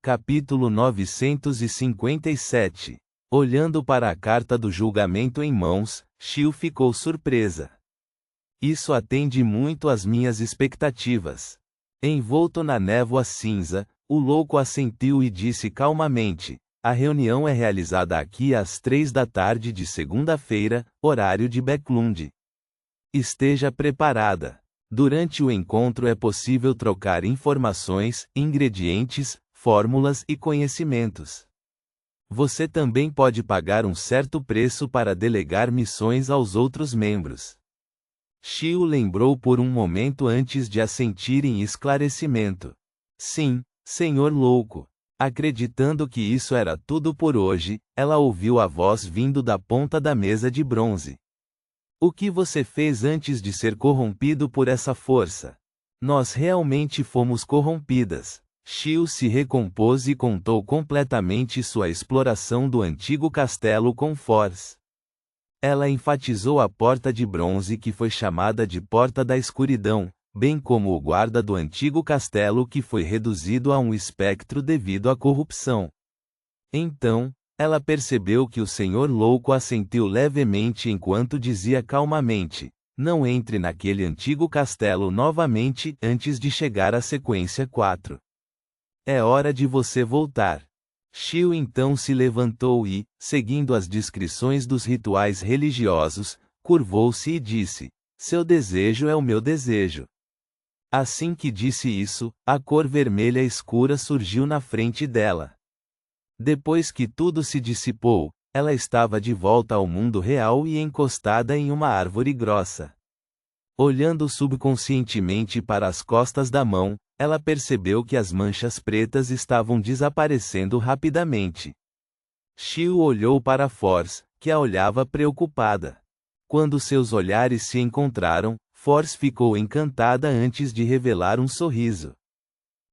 Capítulo 957. Olhando para a carta do julgamento em mãos, Xiu ficou surpresa. Isso atende muito às minhas expectativas. Envolto na névoa cinza, o louco assentiu e disse calmamente: a reunião é realizada aqui às 3 da tarde de segunda-feira, horário de Beclund. Esteja preparada. Durante o encontro é possível trocar informações, ingredientes, fórmulas e conhecimentos. Você também pode pagar um certo preço para delegar missões aos outros membros. Xiu lembrou por um momento antes de assentir em esclarecimento. Sim, senhor louco. Acreditando que isso era tudo por hoje, ela ouviu a voz vindo da ponta da mesa de bronze. O que você fez antes de ser corrompido por essa força? Nós realmente fomos corrompidas. Xiu se recompôs e contou completamente sua exploração do antigo castelo com Force. Ela enfatizou a porta de bronze que foi chamada de Porta da Escuridão, bem como o guarda do antigo castelo que foi reduzido a um espectro devido à corrupção. Então, ela percebeu que o senhor louco assentiu levemente enquanto dizia calmamente: não entre naquele antigo castelo novamente antes de chegar à sequência 4. É hora de você voltar. Xiu então se levantou e, seguindo as descrições dos rituais religiosos, curvou-se e disse: seu desejo é o meu desejo. Assim que disse isso, a cor vermelha escura surgiu na frente dela. Depois que tudo se dissipou, ela estava de volta ao mundo real e encostada em uma árvore grossa. Olhando subconscientemente para as costas da mão, ela percebeu que as manchas pretas estavam desaparecendo rapidamente. Xiu olhou para Force, que a olhava preocupada. Quando seus olhares se encontraram, Force ficou encantada antes de revelar um sorriso.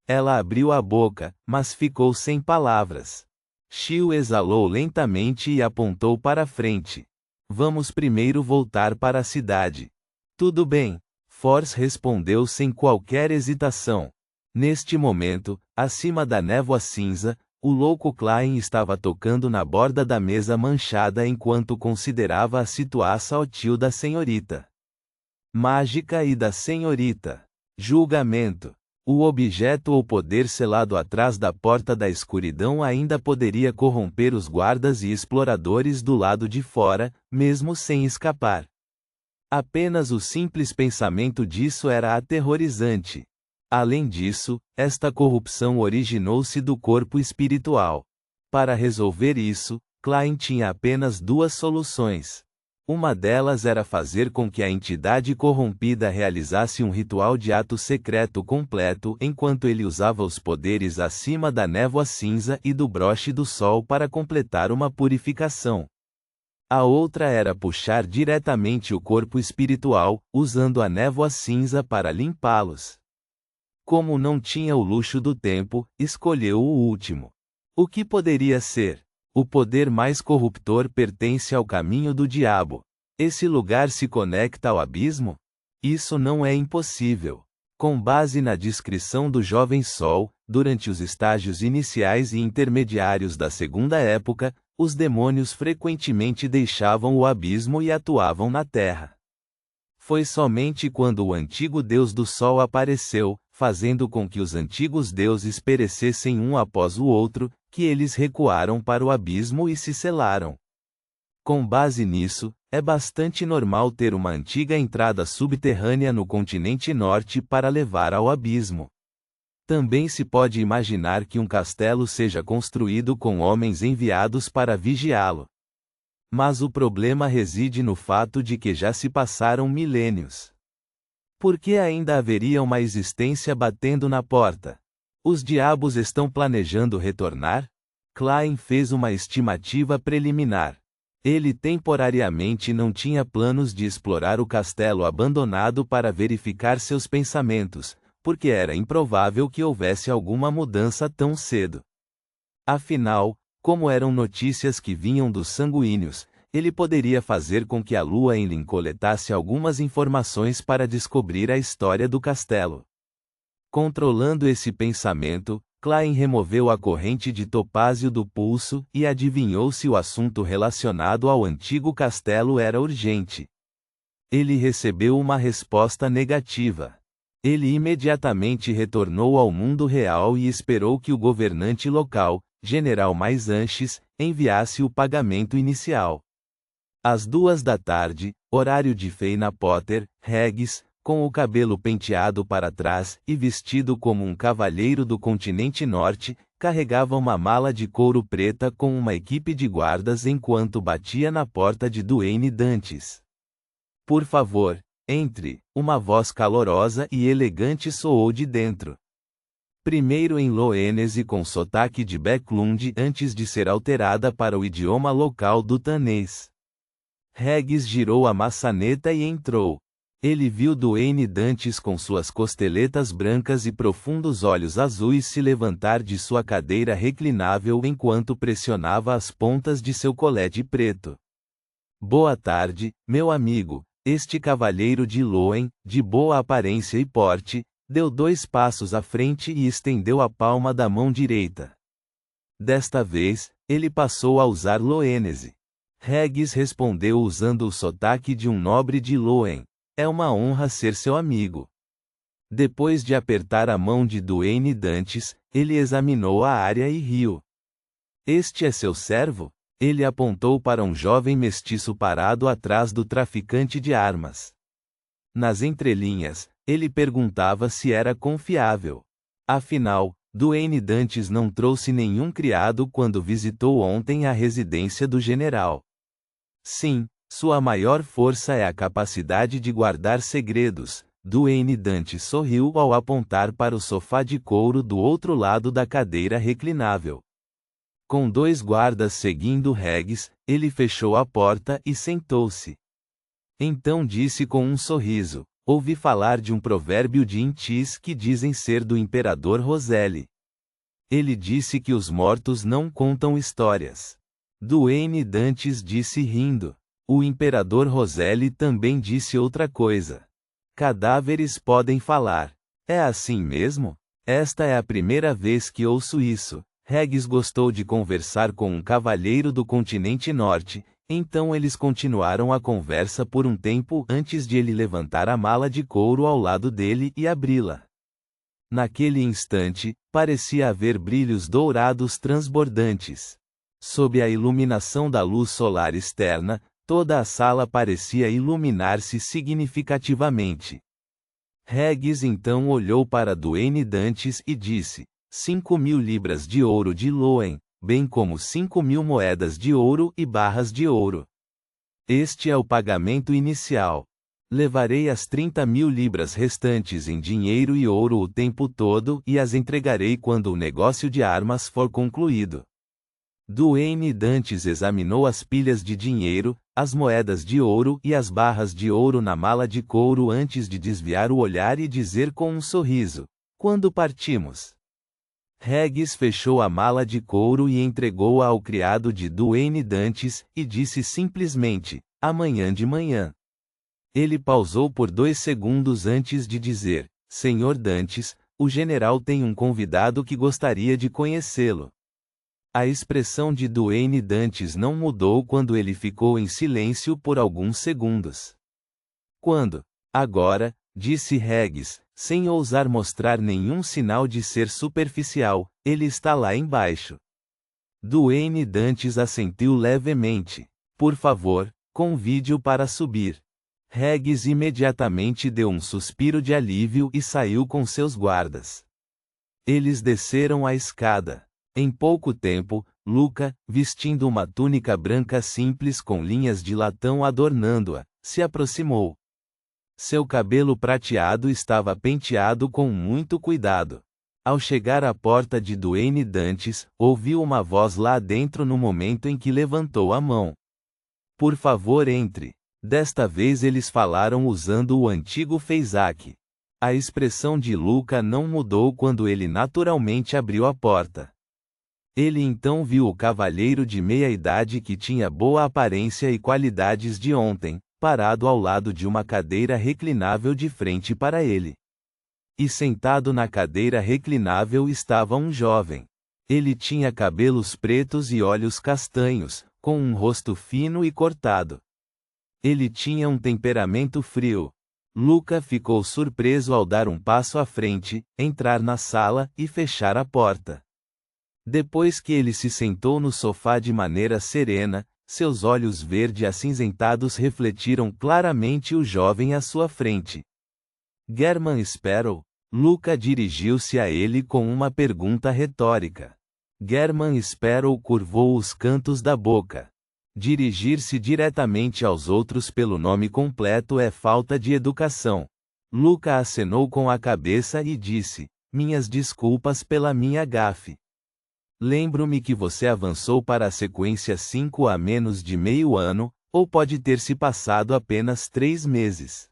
Ela abriu a boca, mas ficou sem palavras. Xiu exalou lentamente e apontou para frente. Vamos primeiro voltar para a cidade. Tudo bem, Force respondeu sem qualquer hesitação. Neste momento, acima da névoa cinza, o louco Klein estava tocando na borda da mesa manchada enquanto considerava a situação sutil da senhorita mágica e da senhorita julgamento. O objeto ou poder selado atrás da porta da escuridão ainda poderia corromper os guardas e exploradores do lado de fora, mesmo sem escapar. Apenas o simples pensamento disso era aterrorizante. Além disso, esta corrupção originou-se do corpo espiritual. Para resolver isso, Klein tinha apenas duas soluções. Uma delas era fazer com que a entidade corrompida realizasse um ritual de ato secreto completo enquanto ele usava os poderes acima da névoa cinza e do broche do sol para completar uma purificação. A outra era puxar diretamente o corpo espiritual, usando a névoa cinza para limpá-los. Como não tinha o luxo do tempo, escolheu o último. O que poderia ser? O poder mais corruptor pertence ao caminho do diabo. Esse lugar se conecta ao abismo? Isso não é impossível. Com base na descrição do jovem Sol, durante os estágios iniciais e intermediários da segunda época, os demônios frequentemente deixavam o abismo e atuavam na Terra. Foi somente quando o antigo deus do Sol apareceu, fazendo com que os antigos deuses perecessem um após o outro, que eles recuaram para o abismo e se selaram. Com base nisso, é bastante normal ter uma antiga entrada subterrânea no continente norte para levar ao abismo. Também se pode imaginar que um castelo seja construído com homens enviados para vigiá-lo. Mas o problema reside no fato de que já se passaram milênios. Por que ainda haveria uma existência batendo na porta? Os diabos estão planejando retornar? Klein fez uma estimativa preliminar. Ele temporariamente não tinha planos de explorar o castelo abandonado para verificar seus pensamentos, porque era improvável que houvesse alguma mudança tão cedo. Afinal, como eram notícias que vinham dos sanguíneos, ele poderia fazer com que a lua Enlil coletasse algumas informações para descobrir a história do castelo. Controlando esse pensamento, Klein removeu a corrente de topázio do pulso e adivinhou se o assunto relacionado ao antigo castelo era urgente. Ele recebeu uma resposta negativa. Ele imediatamente retornou ao mundo real e esperou que o governante local, General Maisanches, enviasse o pagamento inicial. Às 2 da tarde, horário de Feina Potter, Regis, com o cabelo penteado para trás e vestido como um cavalheiro do continente norte, carregava uma mala de couro preta com uma equipe de guardas enquanto batia na porta de Duane Dantes. Por favor, entre, uma voz calorosa e elegante soou de dentro. Primeiro em loenese com sotaque de Backlund antes de ser alterada para o idioma local do tanês. Regis girou a maçaneta e entrou. Ele viu Duane Dantes com suas costeletas brancas e profundos olhos azuis se levantar de sua cadeira reclinável enquanto pressionava as pontas de seu colete preto. Boa tarde, meu amigo. Este cavalheiro de Loen, de boa aparência e porte, deu 2 passos à frente e estendeu a palma da mão direita. Desta vez, ele passou a usar loenese. Regis respondeu usando o sotaque de um nobre de Loen. É uma honra ser seu amigo. Depois de apertar a mão de Duane Dantes, ele examinou a área e riu. Este é seu servo? Ele apontou para um jovem mestiço parado atrás do traficante de armas. Nas entrelinhas, ele perguntava se era confiável. Afinal, Duane Dantes não trouxe nenhum criado quando visitou ontem a residência do general. Sim, sua maior força é a capacidade de guardar segredos. Duane Dantes sorriu ao apontar para o sofá de couro do outro lado da cadeira reclinável. Com 2 guardas seguindo Regis, ele fechou a porta e sentou-se. Então disse com um sorriso: ouvi falar de um provérbio de Intis que dizem ser do imperador Roselli. Ele disse que os mortos não contam histórias. Duane Dantes disse rindo. O imperador Roselli também disse outra coisa. Cadáveres podem falar. É assim mesmo? Esta é a primeira vez que ouço isso. Regis gostou de conversar com um cavalheiro do continente norte, então eles continuaram a conversa por um tempo antes de ele levantar a mala de couro ao lado dele e abri-la. Naquele instante, parecia haver brilhos dourados transbordantes. Sob a iluminação da luz solar externa, toda a sala parecia iluminar-se significativamente. Regis então olhou para Duane Dantes e disse: 5.000 libras de ouro de Loen, bem como 5.000 moedas de ouro e barras de ouro. Este é o pagamento inicial. Levarei as 30.000 libras restantes em dinheiro e ouro o tempo todo e as entregarei quando o negócio de armas for concluído. Duane Dantes examinou as pilhas de dinheiro, as moedas de ouro e as barras de ouro na mala de couro antes de desviar o olhar e dizer com um sorriso: quando partimos? Regis fechou a mala de couro e entregou-a ao criado de Duane Dantes, e disse simplesmente: amanhã de manhã. Ele pausou por 2 segundos antes de dizer: Senhor Dantes, o general tem um convidado que gostaria de conhecê-lo. A expressão de Duane Dantes não mudou quando ele ficou em silêncio por alguns segundos. Quando? Agora, disse Regis, sem ousar mostrar nenhum sinal de ser superficial, ele está lá embaixo. Duane Dantes assentiu levemente. Por favor, convide-o para subir. Regis imediatamente deu um suspiro de alívio e saiu com seus guardas. Eles desceram a escada. Em pouco tempo, Luca, vestindo uma túnica branca simples com linhas de latão adornando-a, se aproximou. Seu cabelo prateado estava penteado com muito cuidado. Ao chegar à porta de Duane Dantes, ouviu uma voz lá dentro no momento em que levantou a mão. Por favor, entre. Desta vez eles falaram usando o antigo Feisac. A expressão de Luca não mudou quando ele naturalmente abriu a porta. Ele então viu o cavalheiro de meia-idade que tinha boa aparência e qualidades de ontem, parado ao lado de uma cadeira reclinável de frente para ele. E sentado na cadeira reclinável estava um jovem. Ele tinha cabelos pretos e olhos castanhos, com um rosto fino e cortado. Ele tinha um temperamento frio. Luca ficou surpreso ao dar um passo à frente, entrar na sala e fechar a porta. Depois que ele se sentou no sofá de maneira serena, seus olhos verde-acinzentados refletiram claramente o jovem à sua frente. German Sparrow? Luca dirigiu-se a ele com uma pergunta retórica. German Sparrow curvou os cantos da boca. Dirigir-se diretamente aos outros pelo nome completo é falta de educação. Luca acenou com a cabeça e disse: minhas desculpas pela minha gafe. Lembro-me que você avançou para a sequência 5 há menos de meio ano, ou pode ter se passado apenas 3 meses.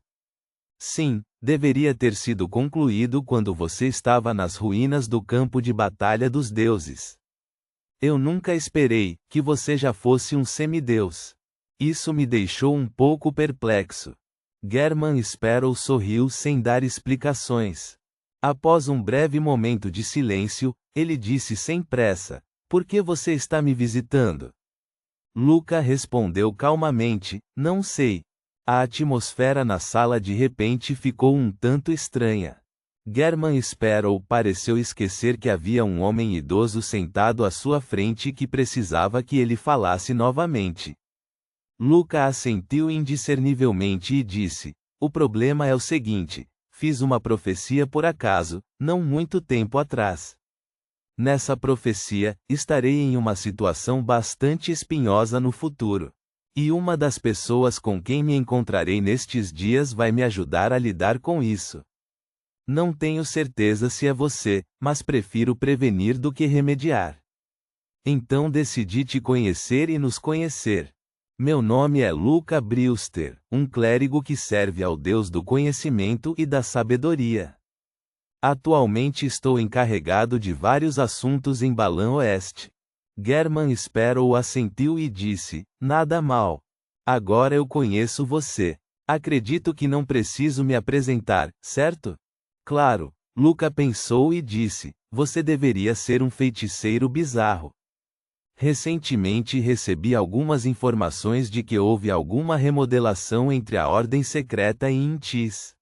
Sim, deveria ter sido concluído quando você estava nas ruínas do campo de batalha dos deuses. Eu nunca esperei que você já fosse um semideus. Isso me deixou um pouco perplexo. German Sparrow sorriu sem dar explicações. Após um breve momento de silêncio, ele disse sem pressa: por que você está me visitando? Luca respondeu calmamente: não sei. A atmosfera na sala de repente ficou um tanto estranha. German Sparrow pareceu esquecer que havia um homem idoso sentado à sua frente que precisava que ele falasse novamente. Luca assentiu indiscernivelmente e disse: o problema é o seguinte, fiz uma profecia por acaso, não muito tempo atrás. Nessa profecia, estarei em uma situação bastante espinhosa no futuro. E uma das pessoas com quem me encontrarei nestes dias vai me ajudar a lidar com isso. Não tenho certeza se é você, mas prefiro prevenir do que remediar. Então decidi te conhecer e nos conhecer. Meu nome é Luca Brewster, um clérigo que serve ao Deus do conhecimento e da sabedoria. Atualmente estou encarregado de vários assuntos em Balan Oeste. German Sparrow assentiu e disse: nada mal. Agora eu conheço você. Acredito que não preciso me apresentar, certo? Claro, Luca pensou e disse: você deveria ser um feiticeiro bizarro. Recentemente recebi algumas informações de que houve alguma remodelação entre a Ordem Secreta e Intis.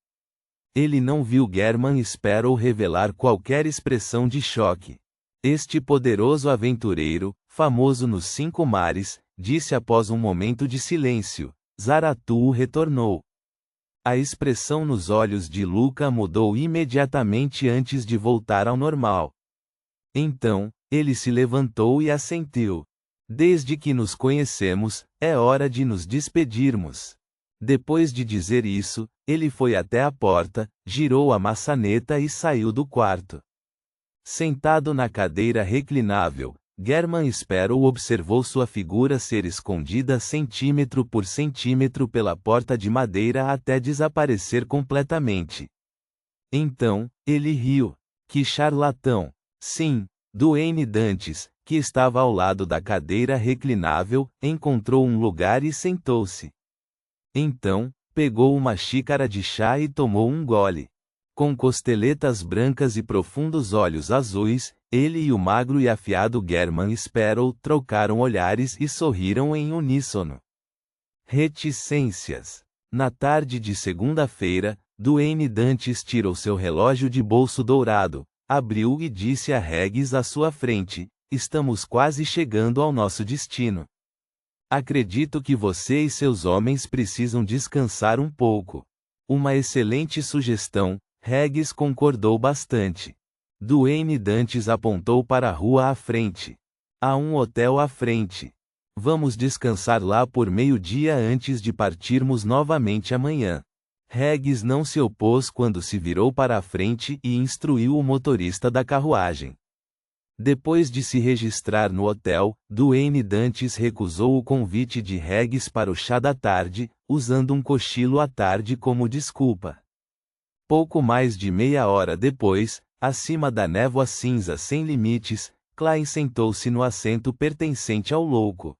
Ele não viu German Sparrow revelar qualquer expressão de choque. Este poderoso aventureiro, famoso nos 5 mares, disse após um momento de silêncio: Zaratu retornou. A expressão nos olhos de Luca mudou imediatamente antes de voltar ao normal. Então, ele se levantou e assentiu. Desde que nos conhecemos, é hora de nos despedirmos. Depois de dizer isso, ele foi até a porta, girou a maçaneta e saiu do quarto. Sentado na cadeira reclinável, German Sparrow observou sua figura ser escondida centímetro por centímetro pela porta de madeira até desaparecer completamente. Então, ele riu. Que charlatão! Sim, Duane Dantes, que estava ao lado da cadeira reclinável, encontrou um lugar e sentou-se. Então, pegou uma xícara de chá e tomou um gole. Com costeletas brancas e profundos olhos azuis, ele e o magro e afiado German Sparrow trocaram olhares e sorriram em uníssono. Reticências. Na tarde de segunda-feira, Duane Dantes tirou seu relógio de bolso dourado, abriu e disse a Regis à sua frente: estamos quase chegando ao nosso destino. Acredito que você e seus homens precisam descansar um pouco. Uma excelente sugestão, Regis concordou bastante. Duane Dantes apontou para a rua à frente. Há um hotel à frente. Vamos descansar lá por meio-dia antes de partirmos novamente amanhã. Regis não se opôs quando se virou para a frente e instruiu o motorista da carruagem. Depois de se registrar no hotel, Duane Dantes recusou o convite de Regis para o chá da tarde, usando um cochilo à tarde como desculpa. Pouco mais de meia hora depois, acima da névoa cinza sem limites, Klein sentou-se no assento pertencente ao louco.